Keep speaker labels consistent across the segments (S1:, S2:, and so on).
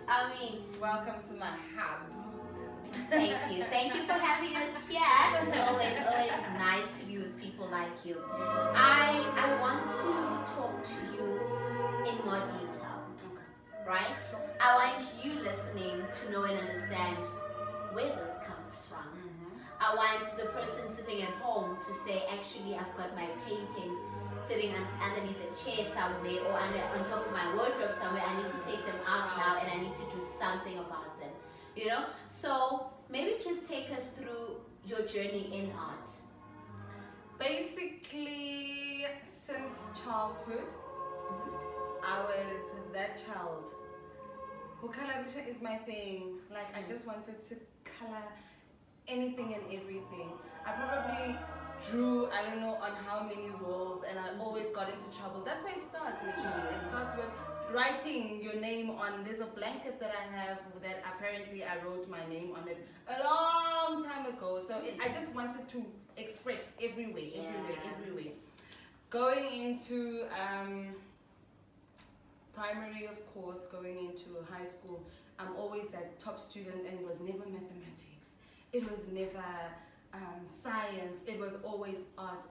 S1: I mean,
S2: Welcome to my hub.
S1: thank you. Thank you for having us here. It's always nice to be with people like you. I want to talk to you in more detail, right? I want you listening to know and understand where this comes from. I want the person sitting at home to say, actually, I've got my paintings sitting underneath a chair somewhere or on top of my wardrobe somewhere. I need to take them out now and I need to do something about them. You know? So maybe just take us through your journey in art.
S2: Basically, since childhood, I was that child who colorisha is my thing. Like, I just wanted to color anything and everything. I probably drew, I don't know on how many walls, and I always got into trouble. That's where it starts, literally. It starts with writing your name on, there's a blanket that I have that apparently I wrote my name on it a long time ago. So I just wanted to express everywhere. Going into primary, of course, going into high school, I'm always that top student, and it was never mathematics. It was never science. It was always art.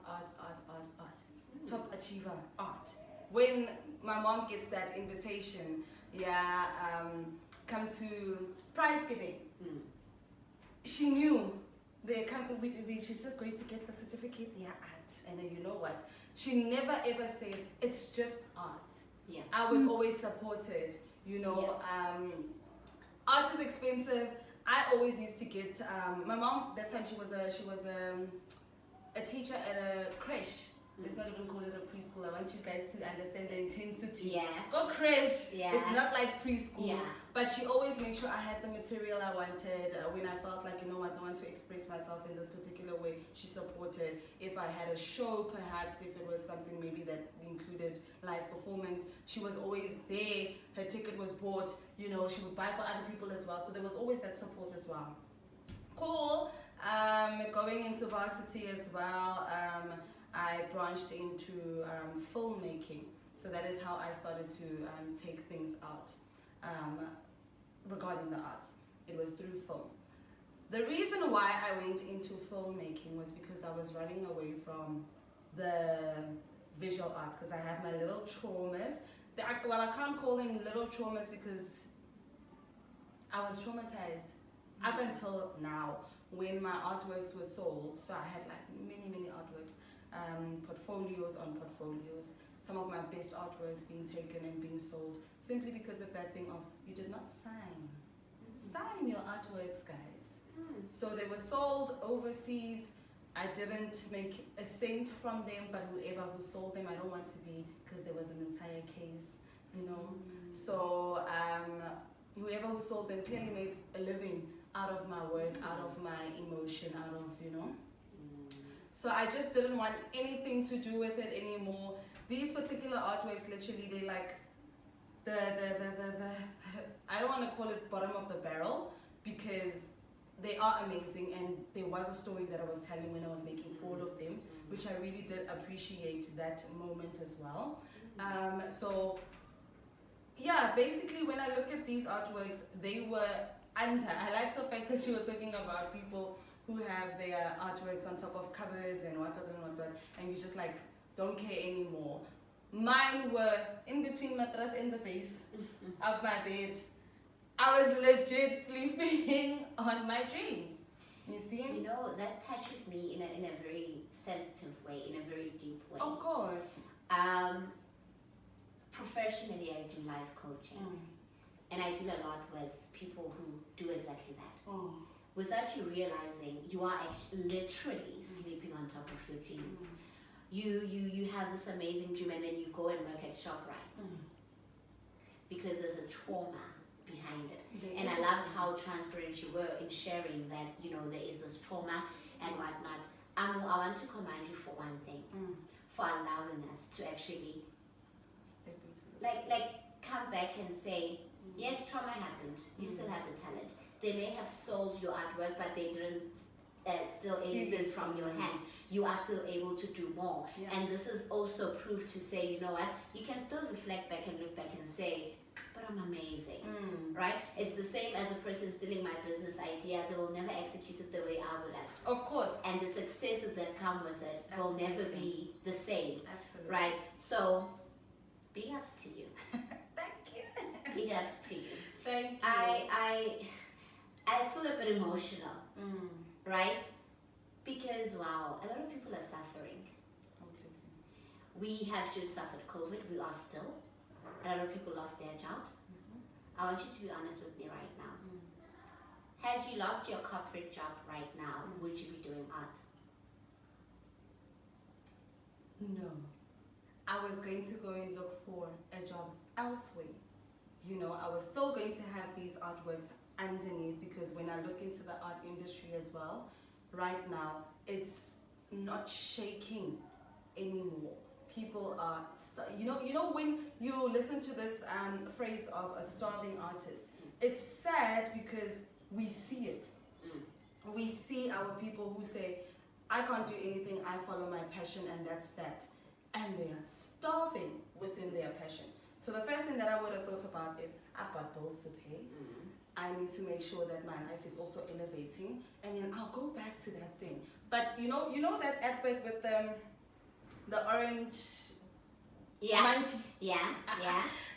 S2: Top achiever, art. When my mom gets that invitation, come to prize giving, she knew she's just going to get the certificate, art. And then you know what? She never ever said, it's just art.
S1: Yeah.
S2: I was always supported, you know. Art is expensive. I always used to get, my mom, that time she was a teacher at a creche. Let's not even call it a preschool. I want you guys to understand the intensity.
S1: Yeah.
S2: Go creche.
S1: Yeah.
S2: It's not like preschool.
S1: Yeah.
S2: But she always made sure I had the material I wanted. When I felt like, you know what, I want to express myself in this particular way, she supported. If I had a show, perhaps, if it was something maybe that included live performance, she was always there. Her ticket was bought. You know, she would buy for other people as well. So there was always that support as well. Cool. Going into varsity as well. I branched into filmmaking, so that is how I started to take things out regarding the arts. It was through film. The reason why I went into filmmaking was because I was running away from the visual arts, because I have my little traumas. Well, I can't call them little traumas because I was traumatized up until now when my artworks were sold. So I had like many artworks. Portfolios on portfolios, some of my best artworks being taken and being sold simply because of that thing of, you did not sign. Sign your artworks, guys. So they were sold overseas. I didn't make a cent from them, but whoever who sold them, I don't want to be, because there was an entire case, you know. So whoever who sold them clearly made a living out of my work, out of my emotion, out of, you know. So I just didn't want anything to do with it anymore. These particular artworks, literally, they like the I don't want to call it bottom of the barrel, because they are amazing, and there was a story that I was telling when I was making all of them, which I really did appreciate that moment as well. So yeah, basically when I look at these artworks, they were under. I like the fact that you were talking about people who have their artworks on top of cupboards and whatnot, and you just like don't care anymore. Mine were in between mattress and the base of my bed. I was legit sleeping on my dreams. You see?
S1: You know, that touches me in a very sensitive way, in a very deep way.
S2: Of course.
S1: Professionally, I do life coaching, and I deal a lot with people who do exactly that. Without you realizing, you are actually literally sleeping on top of your dreams. You have this amazing dream, and then you go and work at ShopRite because there's a trauma behind it. And I love how transparent you were in sharing that, you know, there is this trauma and whatnot. I want to commend you for one thing, for allowing us to actually
S2: step into this.
S1: like come back and say, yes, trauma happened. You still have the talent. They may have sold your artwork, but they didn't steal anything from your hands. You are still able to do more. And this is also proof to say, you know what, you can still reflect back and look back and say, but I'm amazing, right? It's the same as a person stealing my business idea. They will never execute it the way I would have.
S2: Of course.
S1: And the successes that come with it will never be the same.
S2: Absolutely.
S1: Right? So, big ups to you.
S2: Thank you.
S1: Big ups to you.
S2: Thank you.
S1: I feel a bit emotional, right? Because, wow, a lot of people are suffering.
S2: Completely.
S1: We have just suffered COVID. We are still. A lot of people lost their jobs. I want you to be honest with me right now. Had you lost your corporate job right now, would you be doing art?
S2: No. I was going to go and look for a job elsewhere. You know, I was still going to have these artworks underneath, because when I look into the art industry as well, right now, it's not shaking anymore. People are, you know, when you listen to this phrase of a starving artist, it's sad because we see it. We see our people who say, I can't do anything, I follow my passion and that's that. And they are starving within their passion. So the first thing that I would have thought about is, I've got bills to pay. I need to make sure that my life is also elevating, and then I'll go back to that thing. But you know that advert with the orange monkey?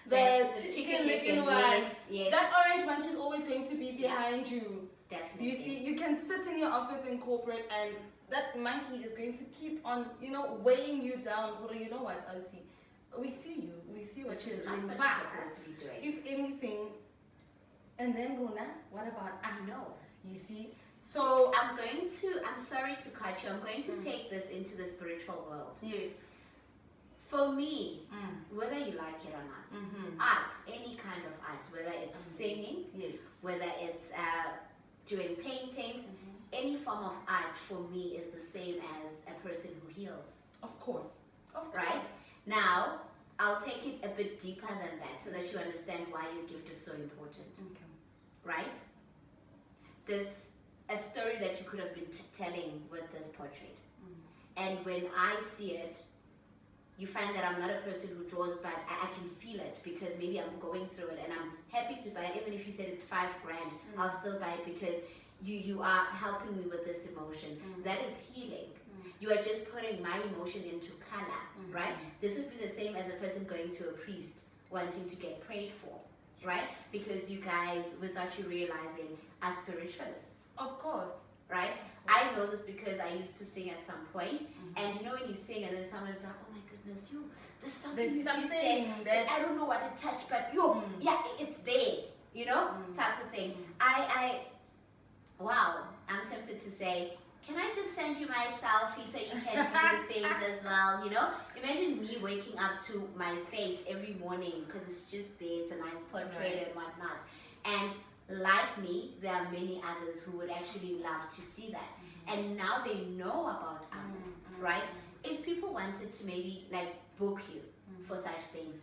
S2: The chicken looking one.
S1: Yes.
S2: That orange monkey is always going to be behind you.
S1: Definitely.
S2: You see, you can sit in your office in corporate and that monkey is going to keep on, weighing you down. Or you know what, I see. We see you. We see what you're doing.
S1: But
S2: if anything, and then Rona, what about us?
S1: I know.
S2: You see? So
S1: I'm sorry to cut you, I'm going to take this into the spiritual world.
S2: Yes.
S1: For me, whether you like it or not, art, any kind of art, whether it's singing,
S2: yes,
S1: whether it's doing paintings, any form of art for me is the same as a person who heals.
S2: Of course.
S1: Right? Now, I'll take it a bit deeper than that so that you understand why your gift is so important.
S2: Okay.
S1: Right? There's a story that you could have been telling with this portrait. And when I see it, you find that I'm not a person who draws, but I can feel it because maybe I'm going through it and I'm happy to buy it. Even if you said it's $5,000, I'll still buy it because you are helping me with this emotion. That is healing. You are just putting my emotion into color, right? This would be the same as a person going to a priest wanting to get prayed for, right? Because you guys, without you realizing, are spiritualists.
S2: Of course.
S1: Right? I know this because I used to sing at some point, and when you sing and then someone's like, oh my goodness, there's something that I don't know what to touch, but yeah, it's there, type of thing. Wow, I'm tempted to say, can I just send you my selfie so you can do the things as well, Imagine me waking up to my face every morning because it's just there, it's a nice portrait and whatnot. And like me, there are many others who would actually love to see that. And now they know about Amo, right? If people wanted to maybe book you for such things,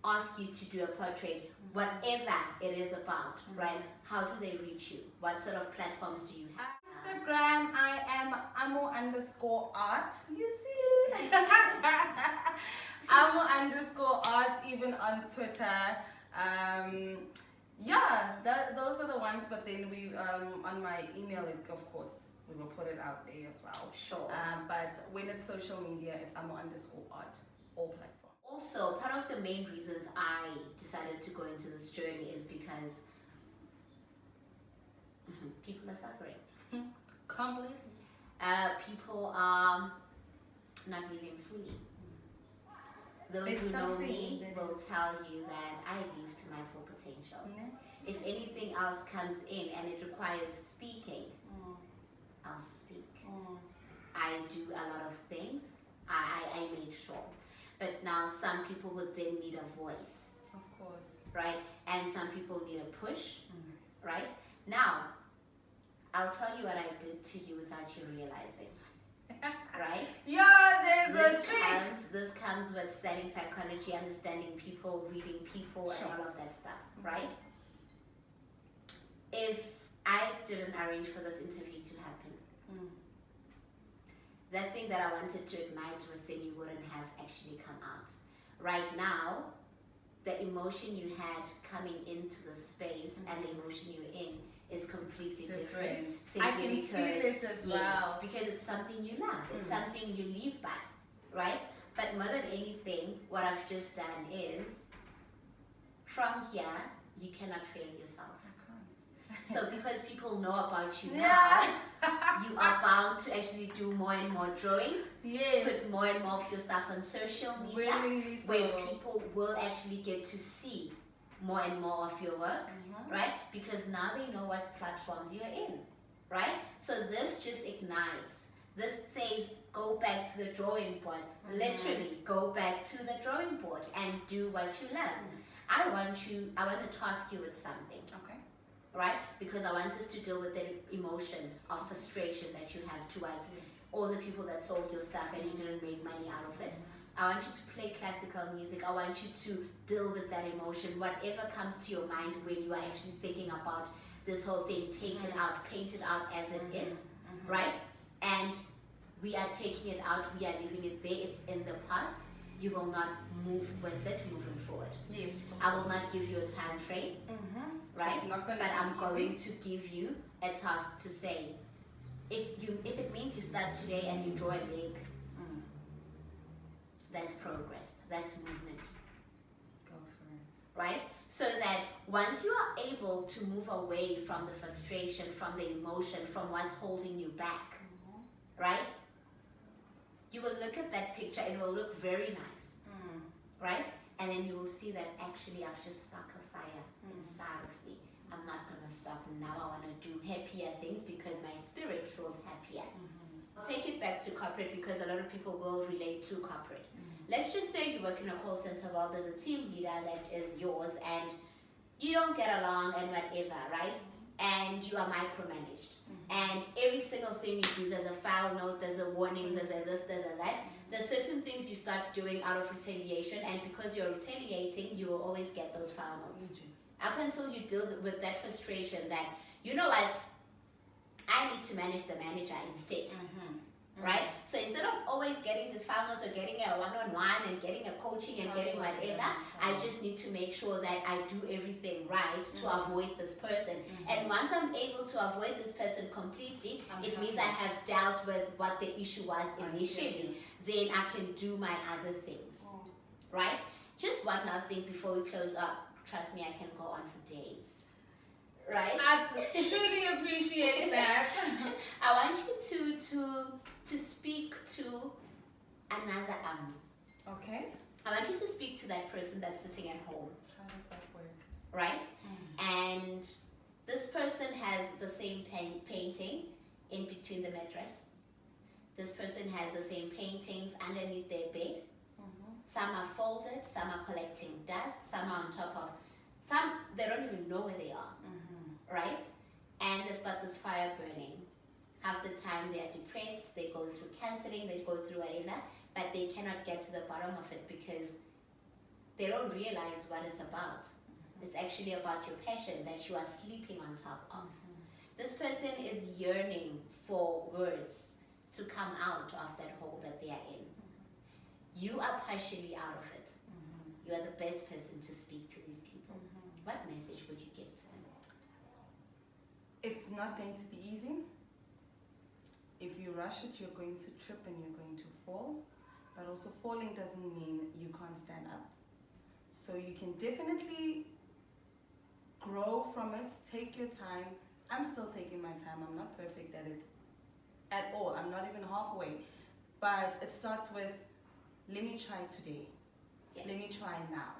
S1: ask you to do a portrait, whatever it is about, right? How do they reach you? What sort of platforms do you have?
S2: Instagram, I am Amo_art. You see? Amo_art, even on Twitter. Those are the ones, but then we on my email, of course, we will put it out there as well.
S1: Sure.
S2: But when it's social media, it's Amo_art, all platforms.
S1: Also, part of the main reasons I decided to go into this journey is because people are suffering.
S2: Completely.
S1: People are not living fully. Those who know me will tell you that I live to my full potential. If anything else comes in and it requires speaking, I'll speak. I do a lot of things. I make sure. But now some people would then need a voice.
S2: Of course.
S1: Right? And some people need a push. Right? Now, I'll tell you what I did to you without you realizing. Right? This comes with studying psychology, understanding people, reading people, and all of that stuff, right? If I didn't arrange for this interview to happen, that thing that I wanted to ignite within you wouldn't have actually come out. Right now, the emotion you had coming into the space and the emotion you're in is completely different.
S2: I can feel it as well.
S1: Because it's something you love. It's something you live by, right? But more than anything, what I've just done is, from here, you cannot fail yourself. So because people know about you now, you are bound to actually do more and more drawings, put more and more of your stuff on social media, where people will actually get to see more and more of your work, right? Because now they know what platforms you're in, right? So this just ignites. This says, go back to the drawing board. Literally, go back to the drawing board and do what you love. I want to task you with something.
S2: Okay.
S1: Right? Because I want us to deal with the emotion of frustration that you have towards all the people that sold your stuff and you didn't make money out of it. I want you to play classical music. I want you to deal with that emotion. Whatever comes to your mind when you are actually thinking about this whole thing, take it out, paint it out as it is, right? And we are taking it out, we are leaving it there, it's in the past. You will not move with it moving forward.
S2: Yes.
S1: I will not give you a time frame, right? But I'm going to give you a task to say, if it means you start today and you draw a leg, that's progress, that's movement.
S2: Go for it.
S1: Right? So that once you are able to move away from the frustration, from the emotion, from what's holding you back, right? You will look at that picture, it will look very nice, right? And then you will see that actually I've just sparked a fire inside of me. I'm not going to stop. Now I want to do happier things because my spirit feels happier. I'll take it back to corporate because a lot of people will relate to corporate. Let's just say you work in a call center. Well, there's a team leader that is yours and you don't get along and whatever, right? And you are micromanaged. And every single thing you do, there's a file note, there's a warning, there's a this, there's a that. There's certain things you start doing out of retaliation, and because you're retaliating, you will always get those file notes. Up until you deal with that frustration that, you know what, I need to manage the manager instead. Right? So instead of always getting these file notes or getting a one-on-one and getting a coaching and getting whatever, I just need to make sure that I do everything right to avoid this person. And once I'm able to avoid this person completely, it means I have dealt with what the issue was initially. Then I can do my other things. Right? Just one last thing before we close up. Trust me, I can go on for days. Right?
S2: I truly appreciate that.
S1: I want you to speak to another Amo.
S2: Okay.
S1: I want you to speak to that person that's sitting at home.
S2: How does that work?
S1: Right? And this person has the same painting in between the mattress. This person has the same paintings underneath their bed. Some are folded, some are collecting dust, some are on top of, some they don't even know where they are. Right? And they've got this fire burning. Half the time they are depressed, they go through counseling, they go through whatever, but they cannot get to the bottom of it because they don't realize what it's about. It's actually about your passion that you are sleeping on top of. This person is yearning for words to come out of that hole that they are in. You are partially out of it. You are the best person to speak to these people. What message would you give to them?
S2: It's not going to be easy. If you rush it, you're going to trip and you're going to fall. But also falling doesn't mean you can't stand up. So you can definitely grow from it, take your time. I'm still taking my time. I'm not perfect at it at all. I'm not even halfway. But it starts with, let me try today. Let me try now.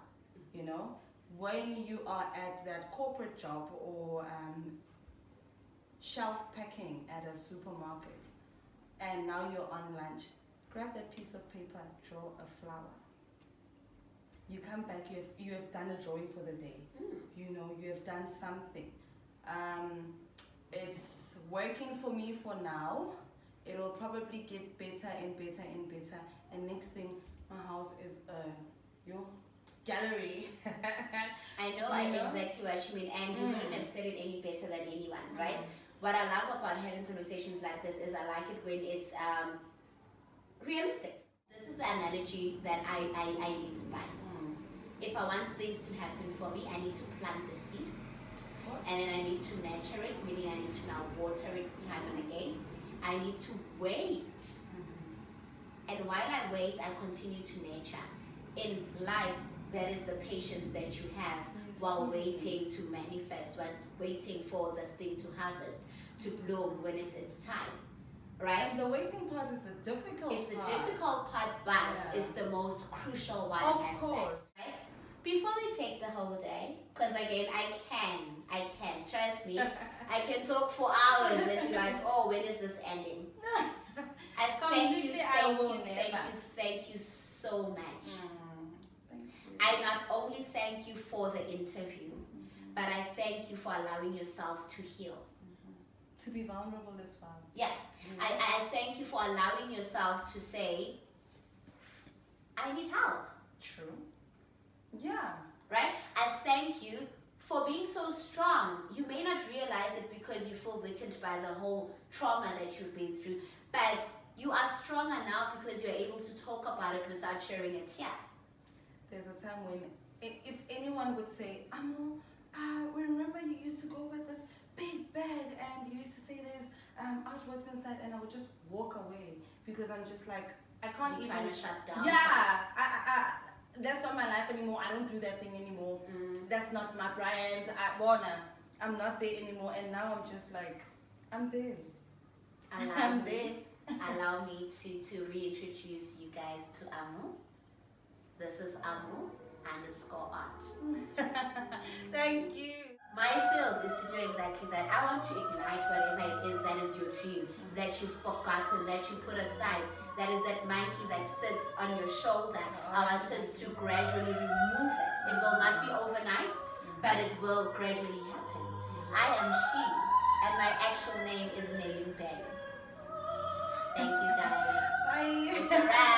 S2: You know, when you are at that corporate job or shelf packing at a supermarket and now you're on lunch, grab that piece of paper, draw a flower. You come back, you have done a drawing for the day. You know, you have done something. It's working for me for now. It'll probably get better and better and better. And next thing, my house is your gallery.
S1: I know exactly what you mean, and you wouldn't have said it any better than anyone, right? What I love about having conversations like this is I like it when it's realistic. This is the analogy that I live by. if I want things to happen for me, I need to plant the seed.
S2: Of course.
S1: And then I need to nurture it, meaning I need to now water it time and again. I need to wait. And while I wait, I continue to nurture. In life, that is the patience that you have while waiting to manifest, while waiting for this thing to harvest, to bloom when it's its time. Right?
S2: And the waiting part is the difficult part.
S1: It's the difficult part, but it's the most crucial one.
S2: Of course.
S1: Right? Before we take the whole day, because again, I can, trust me, I can talk for hours and you're like, oh, when is this ending? I thank you so much.
S2: Thank you.
S1: I not only thank you for the interview, but I thank you for allowing yourself to heal.
S2: To be vulnerable as well.
S1: Yeah, I thank you for allowing yourself to say, I need help.
S2: True. Yeah.
S1: Right? I thank you for being so strong. You may not realize it because you feel weakened by the whole trauma that you've been through, but you are stronger now because you're able to talk about it without sharing a tear.
S2: There's a time when, if anyone would say, Amo, remember you used to go with this big bag and you used to say there's artworks inside, and I would just walk away because I'm just like, I can't
S1: You're
S2: even.
S1: trying to shut down.
S2: Yeah, that's not my life anymore. I don't do that thing anymore. That's not my brand. I'm not there anymore. And now I'm just like, I'm there. I'm there.
S1: Allow me to reintroduce you guys to Amo. This is Amo _Art.
S2: Thank you.
S1: My field is to do exactly that. I want to ignite whatever it is that is your dream, that you've forgotten, that you put aside, that is that monkey that sits on your shoulder. I want us to gradually remove it. It will not be overnight, but it will gradually happen. I am she, and my actual name is Nelimbele. Thank you guys.
S2: Bye.
S1: It's a wrap.